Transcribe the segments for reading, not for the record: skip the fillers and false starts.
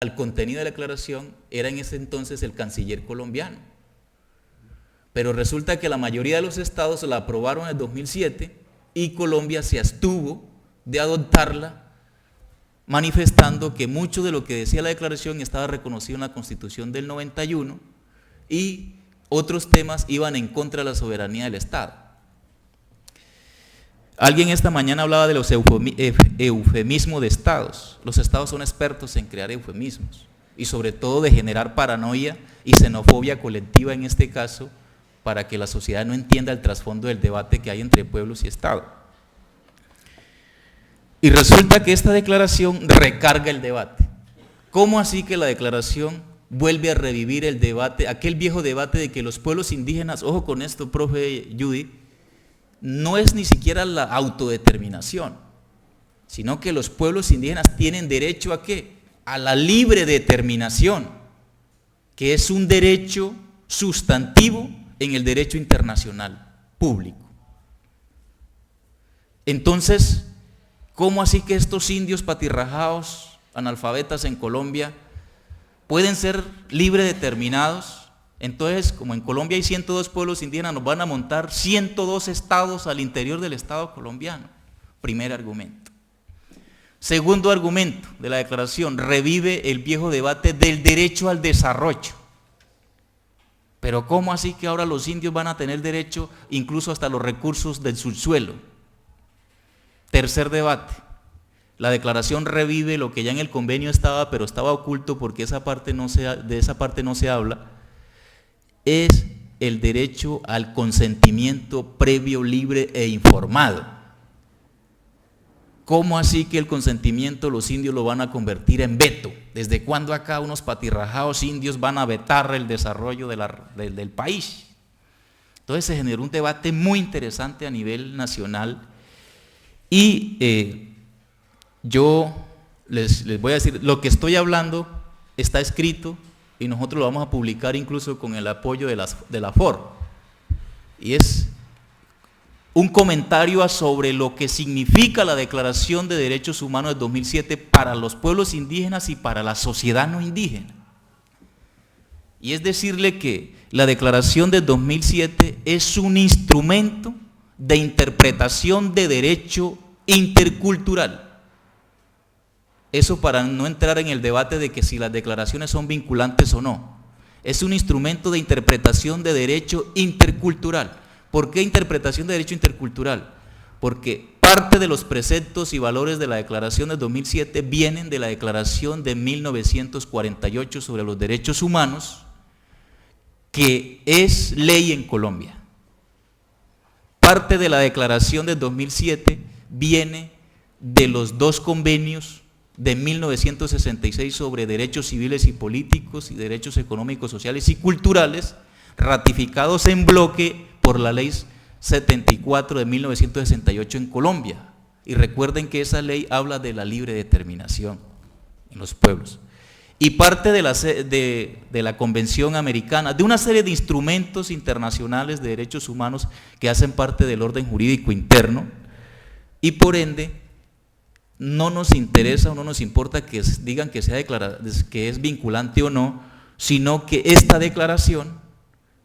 al contenido de la declaración era en ese entonces el canciller colombiano. Pero resulta que la mayoría de los estados la aprobaron en el 2007 y Colombia se abstuvo de adoptarla, manifestando que mucho de lo que decía la declaración estaba reconocido en la Constitución del 91 y otros temas iban en contra de la soberanía del Estado. Alguien esta mañana hablaba de los eufemismos de estados. Los estados son expertos en crear eufemismos y sobre todo de generar paranoia y xenofobia colectiva en este caso, para que la sociedad no entienda el trasfondo del debate que hay entre pueblos y Estado. Y resulta que esta declaración recarga el debate. ¿Cómo así que la declaración vuelve a revivir el debate, aquel viejo debate de que los pueblos indígenas, ojo con esto, profe Judy, no es ni siquiera la autodeterminación, sino que los pueblos indígenas tienen derecho ¿a qué? A la libre determinación, que es un derecho sustantivo en el derecho internacional público. Entonces, ¿cómo así que estos indios patirrajados, analfabetas en Colombia, pueden ser libre determinados? Entonces, como en Colombia hay 102 pueblos indígenas, nos van a montar 102 estados al interior del Estado colombiano. Primer argumento. Segundo argumento de la declaración, revive el viejo debate del derecho al desarrollo. Pero ¿cómo así que ahora los indios van a tener derecho incluso hasta los recursos del subsuelo? Tercer debate, la declaración revive lo que ya en el convenio estaba, pero estaba oculto porque de esa parte no se habla, es el derecho al consentimiento previo, libre e informado. ¿Cómo así que el consentimiento los indios lo van a convertir en veto? ¿Desde cuándo acá unos patirrajados indios van a vetar el desarrollo del país? Entonces se generó un debate muy interesante a nivel nacional y yo les voy a decir, lo que estoy hablando está escrito y nosotros lo vamos a publicar incluso con el apoyo de la FOR. Y es un comentario sobre lo que significa la Declaración de Derechos Humanos de 2007 para los pueblos indígenas y para la sociedad no indígena. Y es decirle que la Declaración de 2007 es un instrumento de interpretación de derecho intercultural. Eso para no entrar en el debate de que si las declaraciones son vinculantes o no. Es un instrumento de interpretación de derecho intercultural. ¿Por qué interpretación de derecho intercultural? Porque parte de los preceptos y valores de la Declaración de 2007 vienen de la Declaración de 1948 sobre los derechos humanos, que es ley en Colombia. Parte de la Declaración de 2007 viene de los dos convenios de 1966 sobre derechos civiles y políticos y derechos económicos, sociales y culturales, ratificados en bloque por la ley 74 de 1968 en Colombia. Y recuerden que esa ley habla de la libre determinación en los pueblos. Y parte de la Convención Americana, de una serie de instrumentos internacionales de derechos humanos que hacen parte del orden jurídico interno, y por ende no nos interesa o no nos importa que digan que que es vinculante o no, sino que esta declaración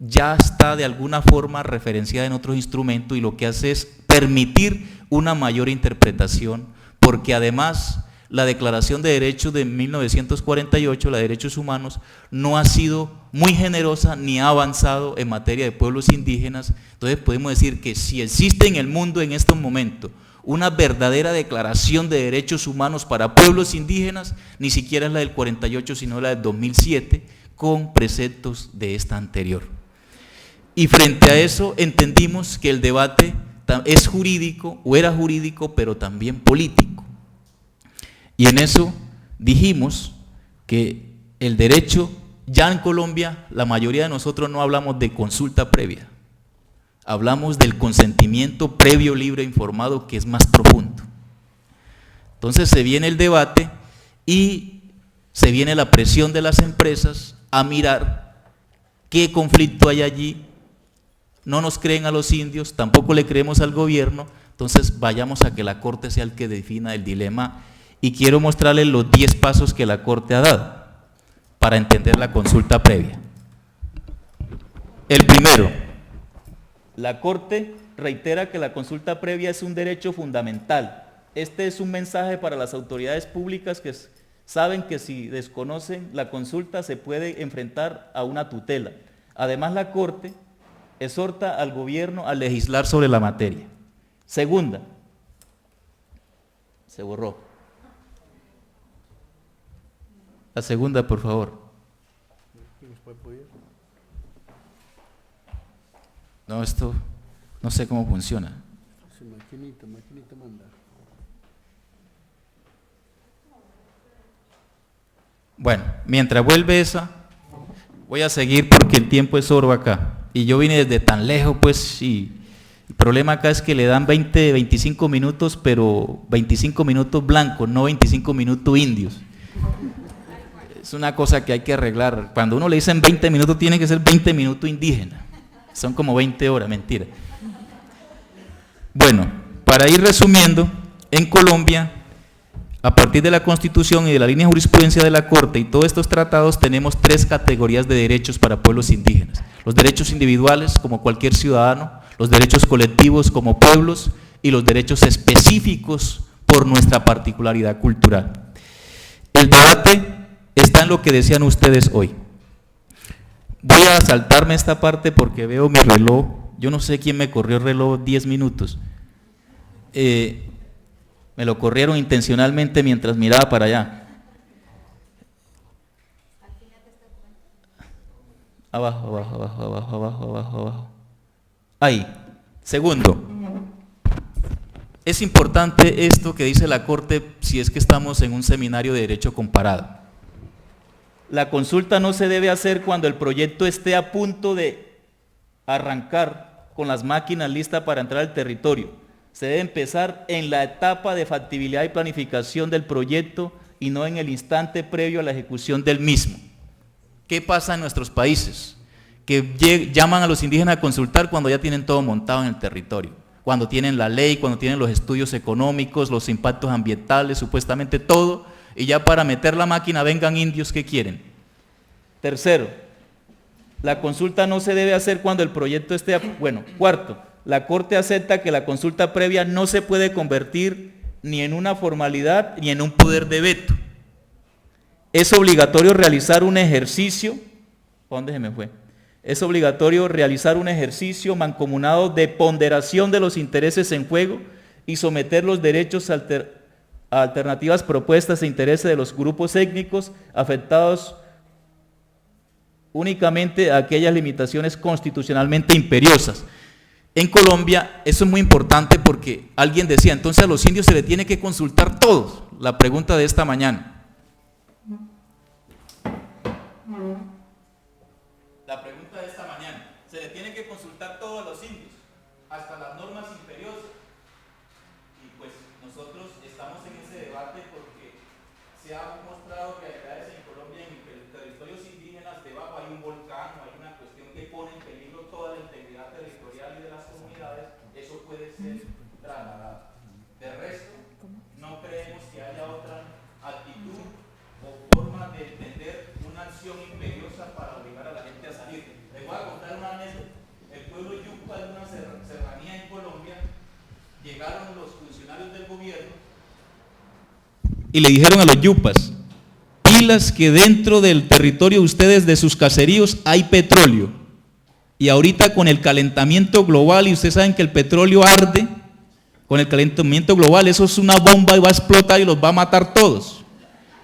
ya está de alguna forma referenciada en otros instrumentos y lo que hace es permitir una mayor interpretación, porque además la Declaración de Derechos de 1948, la de Derechos Humanos, no ha sido muy generosa ni ha avanzado en materia de pueblos indígenas. Entonces podemos decir que si existe en el mundo en estos momentos una verdadera declaración de derechos humanos para pueblos indígenas, ni siquiera es la del 48, sino la del 2007, con preceptos de esta anterior. Y frente a eso entendimos que el debate es jurídico, o era jurídico, pero también político. Y en eso dijimos que el derecho, ya en Colombia, la mayoría de nosotros no hablamos de consulta previa. Hablamos del consentimiento previo, libre e informado, que es más profundo. Entonces se viene el debate y se viene la presión de las empresas a mirar qué conflicto hay allí. No nos creen a los indios, tampoco le creemos al gobierno, entonces vayamos a que la Corte sea el que defina el dilema. Y quiero mostrarles los 10 pasos que la Corte ha dado. para entender la consulta previa. El primero, la Corte reitera que la consulta previa es un derecho fundamental. Este es un mensaje para las autoridades públicas que saben que si desconocen la consulta se puede enfrentar a una tutela. Además, la Corte exhorta al gobierno a legislar sobre la materia. Segunda, se borró. La segunda, por favor. No, esto no sé cómo funciona. Maquinita mandar. Bueno, mientras vuelve esa, voy a seguir porque el tiempo es oro acá. Y yo vine desde tan lejos, pues, y el problema acá es que le dan 20, 25 minutos, pero 25 minutos blancos, no 25 minutos indios. Es una cosa que hay que arreglar. Cuando uno le dicen 20 minutos, tiene que ser 20 minutos indígena. Son como 20 horas, mentira. Bueno, para ir resumiendo, en Colombia, a partir de la Constitución y de la línea de jurisprudencia de la Corte y todos estos tratados, tenemos 3 categorías de derechos para pueblos indígenas. Los derechos individuales, como cualquier ciudadano, los derechos colectivos como pueblos y los derechos específicos por nuestra particularidad cultural. El debate está en lo que decían ustedes hoy. Voy a saltarme esta parte porque veo mi reloj. Yo no sé quién me corrió el reloj 10 minutos. Me lo corrieron intencionalmente mientras miraba para allá. Abajo. Ahí. Segundo, es importante esto que dice la Corte si es que estamos en un seminario de derecho comparado. La consulta no se debe hacer cuando el proyecto esté a punto de arrancar con las máquinas listas para entrar al territorio. Se debe empezar en la etapa de factibilidad y planificación del proyecto y no en el instante previo a la ejecución del mismo. ¿Qué pasa en nuestros países? Que llaman a los indígenas a consultar cuando ya tienen todo montado en el territorio, cuando tienen la ley, cuando tienen los estudios económicos, los impactos ambientales, supuestamente todo, y ya para meter la máquina vengan indios que quieren. Tercero, la consulta no se debe hacer cuando el proyecto esté, cuarto, la Corte acepta que la consulta previa no se puede convertir ni en una formalidad ni en un poder de veto. Es obligatorio realizar un ejercicio, ¿dónde se me fue? Es obligatorio realizar un ejercicio mancomunado de ponderación de los intereses en juego y someter los derechos a alternativas propuestas e intereses de los grupos étnicos afectados únicamente a aquellas limitaciones constitucionalmente imperiosas. En Colombia eso es muy importante porque alguien decía, entonces a los indios se les tiene que consultar todos. La pregunta de esta mañana. La pregunta de esta mañana, ¿se le tiene que consultar todo a los indios? Hasta las normas imperiosas. Y pues nosotros estamos en ese debate porque se ha mostrado realidades en Colombia en territorios indígenas, debajo hay un volcán o hay una cuestión que pone en peligro toda la integridad territorial y de las comunidades, eso puede ser trasladado. De resto, no creemos que haya otra actitud o forma de entender una acción imperiosa para obligar a la gente a salir. Les voy a contar una anécdota. El pueblo Yupa, de una serranía en Colombia, llegaron los funcionarios del gobierno y le dijeron a los yupas, pilas que dentro del territorio de ustedes, de sus caseríos, hay petróleo. Y ahorita con el calentamiento global, y ustedes saben que el petróleo arde, con el calentamiento global, eso es una bomba y va a explotar y los va a matar todos.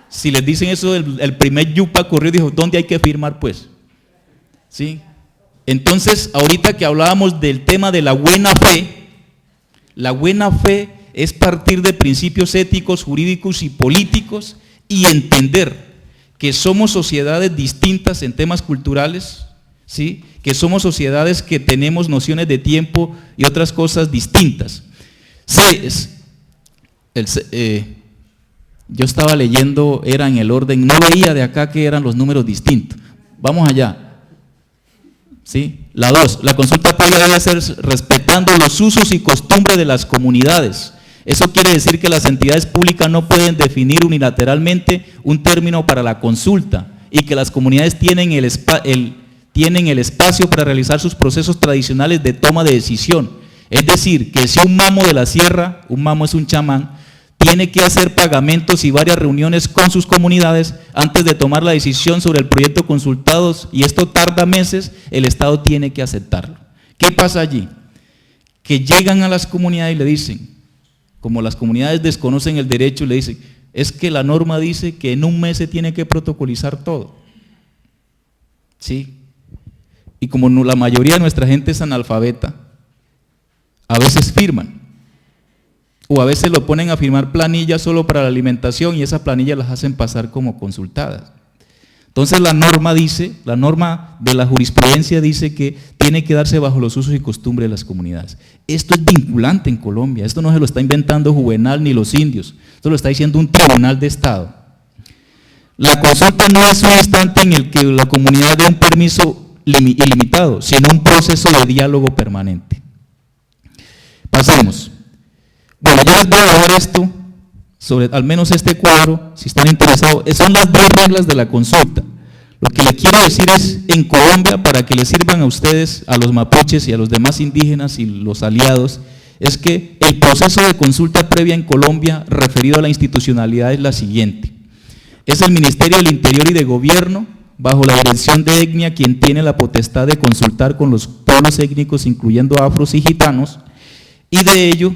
Si les dicen eso, el primer yupa corrió y dijo, ¿dónde hay que firmar pues? ¿Sí? Entonces, ahorita que hablábamos del tema de la buena fe es partir de principios éticos, jurídicos y políticos y entender que somos sociedades distintas en temas culturales, ¿sí? Que somos sociedades que tenemos nociones de tiempo y otras cosas distintas. Yo estaba leyendo, era en el orden, no veía de acá que eran los números distintos. Vamos allá. ¿Sí? La 2, la consulta previa debe ser respetando los usos y costumbres de las comunidades. Eso quiere decir que las entidades públicas no pueden definir unilateralmente un término para la consulta y que las comunidades tienen el espacio para realizar sus procesos tradicionales de toma de decisión. Es decir, que si un mamo de la sierra, un mamo es un chamán, tiene que hacer pagamentos y varias reuniones con sus comunidades antes de tomar la decisión sobre el proyecto consultados, y esto tarda meses, el Estado tiene que aceptarlo. ¿Qué pasa allí? Que llegan a las comunidades y le dicen, como las comunidades desconocen el derecho, le dicen, es que la norma dice que en un mes se tiene que protocolizar todo. ¿Sí? Y como la mayoría de nuestra gente es analfabeta, a veces firman, o a veces lo ponen a firmar planillas solo para la alimentación y esas planillas las hacen pasar como consultadas. Entonces la norma de la jurisprudencia dice que tiene que darse bajo los usos y costumbres de las comunidades. Esto es vinculante en Colombia, esto no se lo está inventando Juvenal ni los indios, esto lo está diciendo un tribunal de Estado. La consulta no es un instante en el que la comunidad dé un permiso ilimitado, sino un proceso de diálogo permanente. Pasemos. Bueno, yo les voy a dejar esto, sobre al menos este cuadro, si están interesados, son las 2 reglas de la consulta. Lo que le quiero decir es, en Colombia, para que les sirvan a ustedes, a los mapuches y a los demás indígenas y los aliados, es que el proceso de consulta previa en Colombia, referido a la institucionalidad, es la siguiente. Es el Ministerio del Interior y de Gobierno, bajo la dirección de EGNIA, quien tiene la potestad de consultar con los pueblos étnicos, incluyendo afros y gitanos, y de ello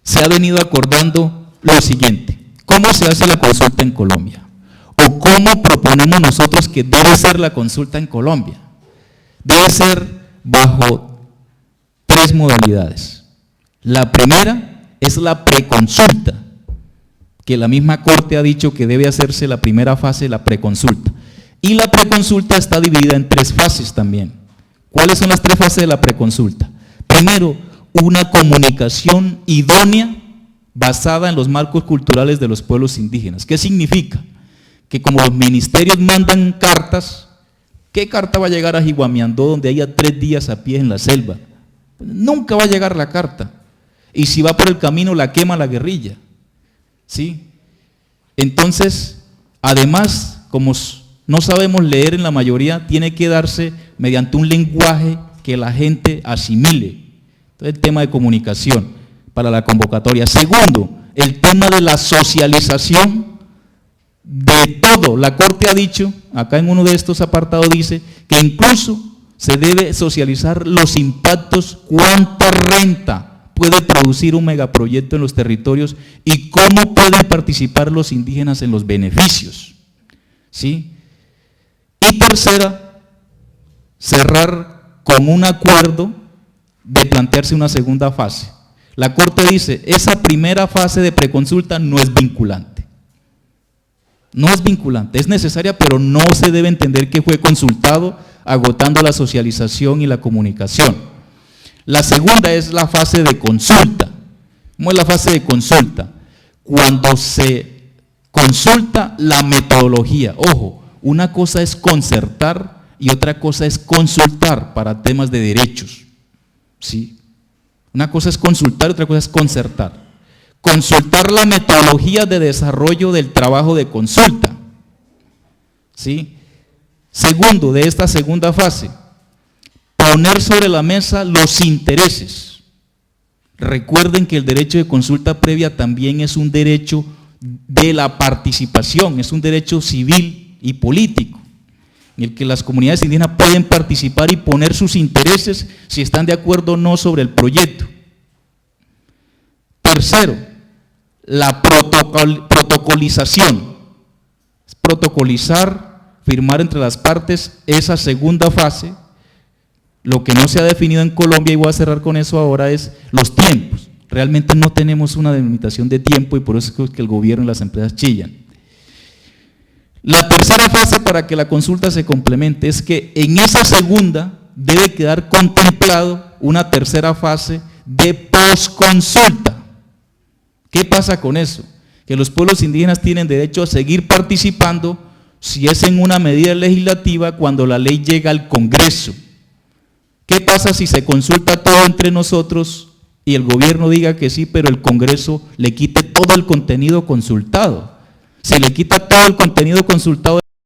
se ha venido acordando lo siguiente: ¿cómo se hace la consulta en Colombia? ¿O cómo proponemos nosotros que debe ser la consulta en Colombia? Debe ser bajo 3 modalidades. La primera es la preconsulta, que la misma Corte ha dicho que debe hacerse la primera fase, la preconsulta. Y la preconsulta está dividida en 3 fases también. ¿Cuáles son las 3 fases de la preconsulta? Primero, una comunicación idónea basada en los marcos culturales de los pueblos indígenas. ¿Qué significa? Que como los ministerios mandan cartas, ¿qué carta va a llegar a Jiguamiandó donde haya 3 días a pie en la selva? Nunca va a llegar la carta. Y si va por el camino la quema la guerrilla. ¿Sí? Entonces, además, como no sabemos leer en la mayoría, tiene que darse mediante un lenguaje que la gente asimile. Entonces, el tema de comunicación para la convocatoria. Segundo, el tema de la socialización de todo. La Corte ha dicho, acá en uno de estos apartados dice, que incluso se debe socializar los impactos, cuánta renta puede producir un megaproyecto en los territorios y cómo pueden participar los indígenas en los beneficios. ¿Sí? Y tercera, cerrar con un acuerdo de plantearse una segunda fase. La Corte dice, esa primera fase de preconsulta no es vinculante. No es vinculante, es necesaria, pero no se debe entender que fue consultado, agotando la socialización y la comunicación. La segunda es la fase de consulta. ¿Cómo es la fase de consulta? Cuando se consulta la metodología. Ojo, una cosa es concertar y otra cosa es consultar para temas de derechos. ¿Sí? Una cosa es consultar, otra cosa es concertar. Consultar la metodología de desarrollo del trabajo de consulta. ¿Sí? Segundo, de esta segunda fase, poner sobre la mesa los intereses. Recuerden que el derecho de consulta previa también es un derecho de la participación, es un derecho civil y político, en el que las comunidades indígenas pueden participar y poner sus intereses si están de acuerdo o no sobre el proyecto. Tercero, la protocolización. Es protocolizar, firmar entre las partes esa segunda fase. Lo que no se ha definido en Colombia, y voy a cerrar con eso ahora, es los tiempos. Realmente no tenemos una delimitación de tiempo y por eso es que el gobierno y las empresas chillan. La tercera fase para que la consulta se complemente es que en esa segunda debe quedar contemplado una tercera fase de posconsulta. ¿Qué pasa con eso? Que los pueblos indígenas tienen derecho a seguir participando si es en una medida legislativa cuando la ley llega al Congreso. ¿Qué pasa si se consulta todo entre nosotros y el gobierno diga que sí, pero el Congreso le quite todo el contenido consultado? Si le quita todo el contenido consultado